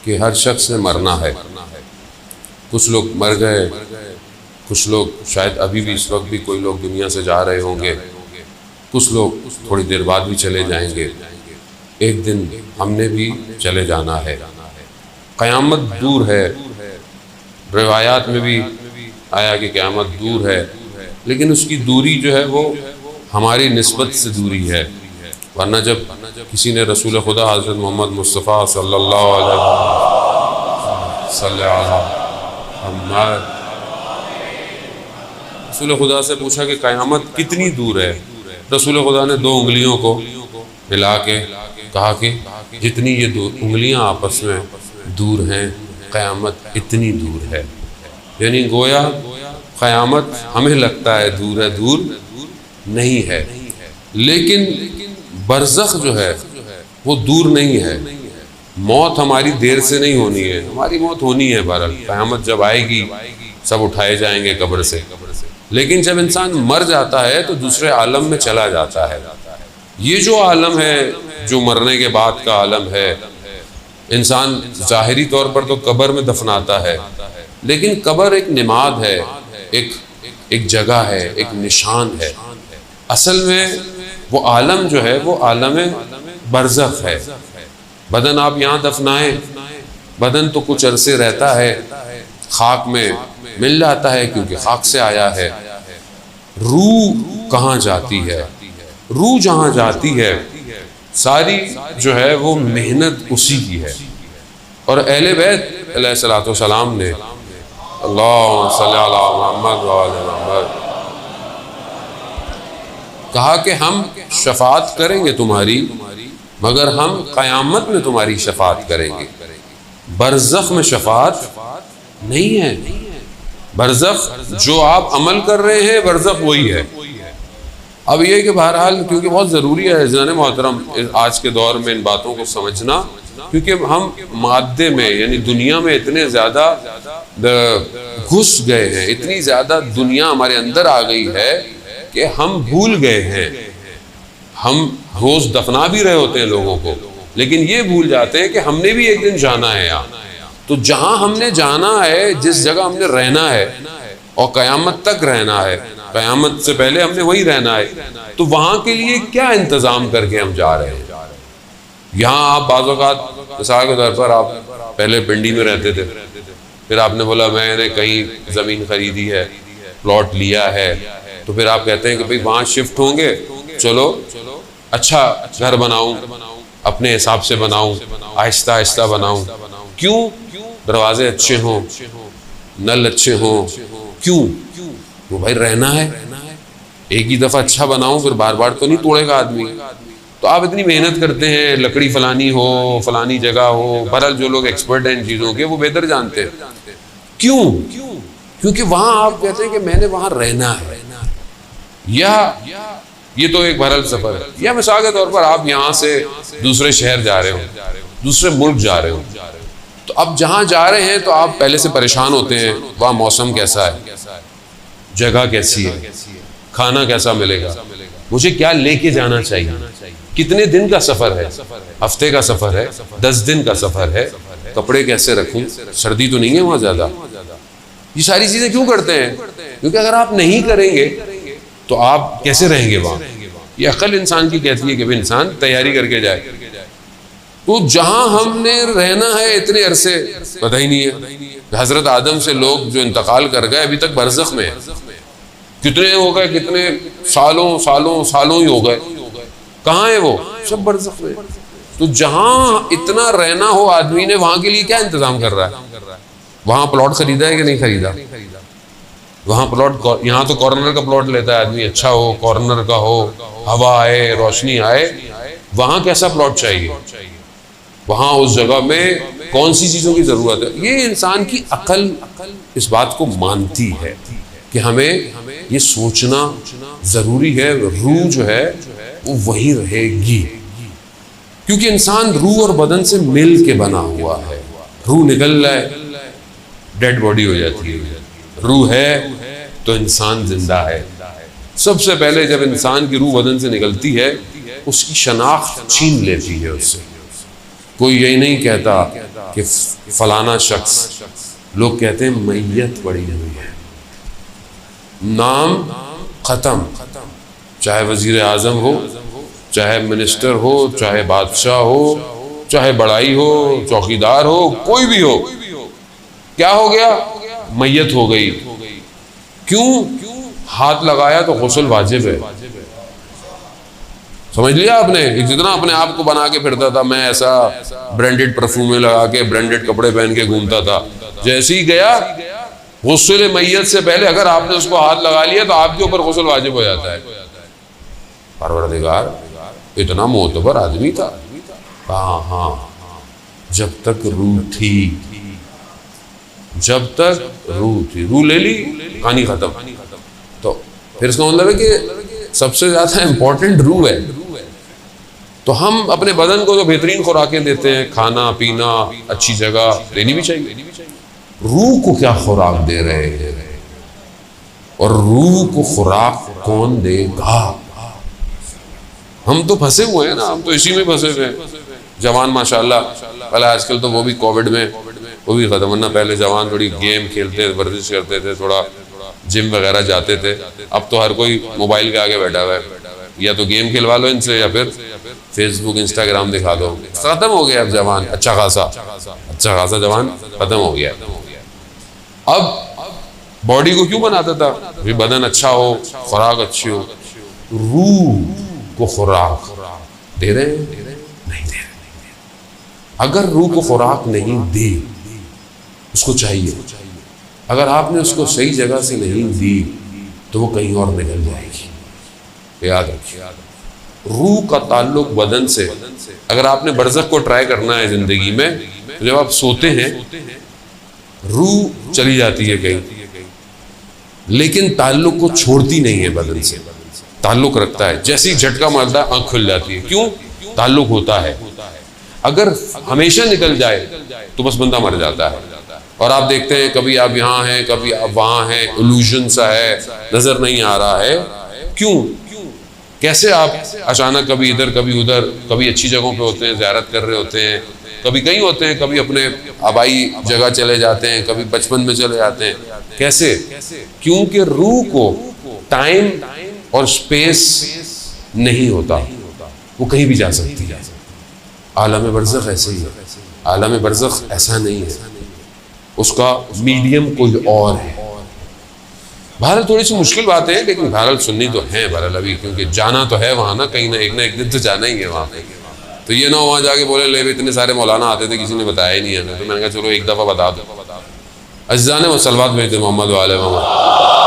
کہ ہر شخص نے مرنا ہے. کچھ لوگ مر گئے، کچھ لوگ شاید ابھی بھی اس وقت بھی کوئی لوگ دنیا سے جا رہے ہوں گے، کچھ لوگ تھوڑی دیر بعد بھی چلے جائیں گے. ایک دن ہم نے بھی چلے جانا ہے. قیامت دور ہے، روایات میں بھی آیا کہ قیامت دور ہے، لیکن اس کی دوری جو ہے وہ ہماری نسبت سے دوری ہے. ورنہ جب کسی نے رسول خدا حضرت محمد مصطفیٰ صلی اللہ علیہ وسلم رسول خدا سے پوچھا کہ قیامت کتنی دور ہے، رسول خدا نے 2 انگلیوں کو ملا کے کہا کہ جتنی یہ 2 انگلیاں آپس میں دور ہیں قیامت اتنی دور ہے. یعنی گویا قیامت ہمیں لگتا ہے دور ہے، دور نہیں ہے، لیکن برزخ جو ہے وہ دور نہیں ہے. موت ہماری دیر سے نہیں ہونی ہے، ہماری موت ہونی ہے. بہرحال قیامت جب آئے گی سب اٹھائے جائیں گے قبر سے، لیکن جب انسان مر جاتا ہے تو دوسرے عالم میں چلا جاتا ہے. یہ جو عالم ہے، جو مرنے کے بعد کا عالم ہے، انسان ظاہری طور پر تو قبر میں دفناتا ہے، لیکن قبر ایک نماد ہے، ایک جگہ ہے، ایک نشان ہے. اصل میں وہ عالم جو ہے وہ عالم برزخ ہے. بدن آپ یہاں دفنائیں، بدن تو کچھ عرصے رہتا ہے، خاک میں مل جاتا ہے کیونکہ خاک سے آیا ہے. روح کہاں جاتی ہے؟ روح جہاں جاتی ہے ساری جو ہے وہ محنت اسی کی ہے. اور اہل بیت علیہ الصلوۃ والسلام نے اللہم صلی علی محمد وعلی محمد کہا کہ ہم شفاعت کریں گے تمہاری، مگر ہم قیامت میں تمہاری شفاعت کریں گے. برزخ میں شفاعت نہیں ہے. برزخ جو آپ عمل کر رہے ہیں برزخ وہی ہے. اب یہ کہ بہرحال کیونکہ بہت ضروری ہے عزیزان محترم آج کے دور میں ان باتوں کو سمجھنا، کیونکہ ہم مادے میں یعنی دنیا میں اتنے زیادہ گھس گئے ہیں، اتنی زیادہ دنیا ہمارے اندر آ گئی ہے کہ ہم بھول گئے ہیں. ہم روز دفنا بھی رہے ہوتے ہیں لوگوں کو، لیکن یہ بھول جاتے ہیں کہ ہم نے بھی ایک دن جانا ہے یہاں. تو جہاں ہم نے جانا ہے، جس جگہ ہم نے رہنا ہے اور قیامت تک رہنا ہے، قیامت سے پہلے ہم نے وہی رہنا ہے، تو وہاں کے لیے کیا انتظام کر کے ہم جا رہے ہیں. یہاں آپ بعض اوقات مثال کے طور پر آپ پہلے پنڈی میں رہتے تھے، پھر آپ نے بولا میں نے کہیں زمین خریدی ہے، پلاٹ لیا ہے، تو پھر آپ کہتے ہیں کہ بھئی وہاں شفٹ ہوں گے، چلو اچھا گھر بناؤں، اپنے حساب سے بناؤں، آہستہ آہستہ بناؤں. کیوں؟ دروازے اچھے ہوں، نل اچھے ہوں. کیوں؟ وہ بھائی رہنا ہے. ایک ہی دفعہ اچھا بناؤں پھر بار بار تو نہیں توڑے گا آدمی. تو آپ اتنی محنت کرتے ہیں، لکڑی فلانی ہو، فلانی جگہ ہو. بہرحال جو لوگ ایکسپرٹ ہیں ان چیزوں کے وہ بہتر جانتے ہیں. کیوں؟ کیونکہ وہاں آپ کہتے ہیں کہ میں نے وہاں رہنا ہے. یا یہ تو ایک بہرحال سفر ہے. یا مثال کے طور پر آپ یہاں سے دوسرے شہر جا رہے ہو، دوسرے ملک جا رہے ہو، تو اب جہاں جا رہے ہیں تو آپ پہلے سے پریشان ہوتے ہیں، وہاں موسم کیسا ہے، جگہ کیسی ہے، کھانا کیسا ملے گا، مجھے کیا لے کے جانا چاہیے، کتنے دن کا سفر ہے، ہفتے کا سفر ہے، 10 دن کا سفر ہے، کپڑے کیسے رکھوں، سردی تو نہیں ہے وہاں زیادہ. یہ ساری چیزیں کیوں کرتے ہیں؟ کیونکہ اگر آپ نہیں کریں گے تو آپ کیسے رہیں گے وہاں. یہ عقل انسان کی کہتی ہے کہ انسان تیاری کر کے جائے. تو جہاں ہم نے رہنا ہے اتنے عرصے پتہ ہی نہیں ہے. حضرت آدم سے لوگ جو انتقال کر گئے ابھی تک برزخ میں ہیں. کتنے ہو گئے، کتنے سالوں ہی ہو گئے. کہاں ہیں وہ؟ سب برزخ میں. تو جہاں اتنا رہنا ہو آدمی نے وہاں کے لیے کیا انتظام کر رہا ہے؟ وہاں پلاٹ خریدا ہے کہ نہیں خریدا؟ وہاں پلاٹ، یہاں تو کارنر کا پلاٹ لیتا ہے آدمی، اچھا ہو، کارنر کا ہو، ہوا آئے، روشنی آئے. وہاں کیسا پلاٹ چاہیے؟ وہاں اس جگہ میں کون سی چیزوں کی ضرورت ہے؟ یہ انسان کی عقل اس بات کو مانتی ہے کہ ہمیں یہ سوچنا ضروری ہے. روح جو ہے وہ وہی رہے گی، کیونکہ انسان روح اور بدن سے مل کے بنا ہوا ہے. روح نکل جائے ڈیڈ باڈی ہو جاتی ہے، روح ہے تو انسان زندہ ہے. سب سے پہلے جب انسان کی روح بدن سے نکلتی ہے اس کی شناخت چھین لیتی ہے اس سے. کوئی یہی نہیں کہتا کہ فلانا شخص، لوگ کہتے ہیں میت پڑی ہوئی ہے، نام ختم، چاہے وزیر اعظم ہو، چاہے منسٹر ہو، چاہے بادشاہ ہو، چاہے بڑائی ہو، چوکیدار ہو، کوئی بھی ہو، کیا ہو گیا؟ میت ہو گئی۔ کیوں؟ ہاتھ لگایا تو غسل واجب ہے۔ سمجھ لیا آپ نے؟ جتنا اپنے آپ کو بنا کے پھرتا تھا میں ایسا برانڈڈ پرفیوم لگا کے برانڈڈ کپڑے پہن کے گھومتا تھا، جیسے ہی گیا غسل میت سے پہلے اگر آپ نے اس کو ہاتھ لگا لیا تو آپ کے اوپر غسل واجب ہو جاتا ہے۔ پروردگار اتنا معتبر آدمی تھا، ہاں جب تک روح تھی، جب تک روح تھی، روح لے لی کہانی ختم۔ تو پھر اس کا مطلب ہے کہ سب سے زیادہ امپورٹنٹ روح ہے۔ تو ہم اپنے بدن کو تو بہترین خوراکیں دیتے ہیں، کھانا پینا، اچھی جگہ دینی بھی چاہیے، روح کو کیا خوراک دے رہے ہیں؟ اور روح کو خوراک کون دے گا؟ ہم تو پھنسے ہوئے ہیں نا، ہم تو اسی میں پھنسے ہوئے ہیں۔ جوان ماشاءاللہ، پہلے آج کل تو وہ بھی کووڈ میں وہ بھی ختم، ورنہ پہلے جوان تھوڑی گیم کھیلتے، ورزش کرتے تھے، تھوڑا جم وغیرہ جاتے تھے۔ اب تو ہر کوئی موبائل کے آگے بیٹھا ہوا ہے، یا تو گیم کھلوا لو ان سے، یا پھر فیس بک انسٹاگرام دکھا دو۔ ختم ہو گیا اب جوان، اچھا خاصا جوان ختم ہو گیا۔ اب باڈی کو کیوں بناتا تھا؟ بدن اچھا ہو، خوراک اچھی ہو۔ روح کو خوراک دے رہے ہیں؟ نہیں دے رہے۔ اگر روح کو خوراک نہیں دی، اس کو چاہیے، اگر آپ نے اس کو صحیح جگہ سے نہیں دی تو وہ کہیں اور نکل جائے گی۔ یاد رکھیے، روح کا تعلق بدن سے۔ اگر آپ نے برزخ کو ٹرائی کرنا ہے زندگی میں، تو جب آپ سوتے ہیں روح چلی جاتی ہے کہیں، لیکن تعلق کو چھوڑتی نہیں ہے، بدن سے تعلق رکھتا ہے۔ جیسے ہی جھٹکا مارتا ہے آنکھ کھل جاتی ہے، کیوں؟ تعلق ہوتا ہے۔ اگر ہمیشہ نکل جائے تو بس بندہ مر جاتا ہے۔ اور آپ دیکھتے ہیں کبھی آپ یہاں ہیں، کبھی آپ وہاں ہیں، illusion سا ہے، نظر نہیں آ رہا ہے۔ کیوں؟ کیسے آپ اچانک کبھی ادھر کبھی ادھر، کبھی اچھی جگہوں پہ ہوتے ہیں، زیارت کر رہے ہوتے ہیں، کبھی کہیں ہوتے ہیں، کبھی اپنے آبائی جگہ چلے جاتے ہیں، کبھی بچپن میں چلے جاتے ہیں۔ کیسے؟ کیونکہ روح کو ٹائم اور سپیس نہیں ہوتا، وہ کہیں بھی جا سکتی ہے۔ عالم برزخ ایسے ہی ہے، عالم برزخ ایسا نہیں ہے، اس کا میڈیم کوئی اور ہے۔ بہرحال تھوڑی سی مشکل بات ہے، لیکن بہرحال سننی تو ہے بہرحال ابھی، کیونکہ جانا تو ہے وہاں نا، کہیں نہ ایک دن تو جانا ہی ہے وہاں پہ۔ تو یہ نہ وہاں جا کے بولے لے اتنے سارے مولانا آتے تھے، کسی نے بتایا ہی نہیں ہمیں، تو میں نے کہا چلو ایک دفعہ بتا دو۔ عزیزان و صلوات بھیجتے محمد و آل محمد۔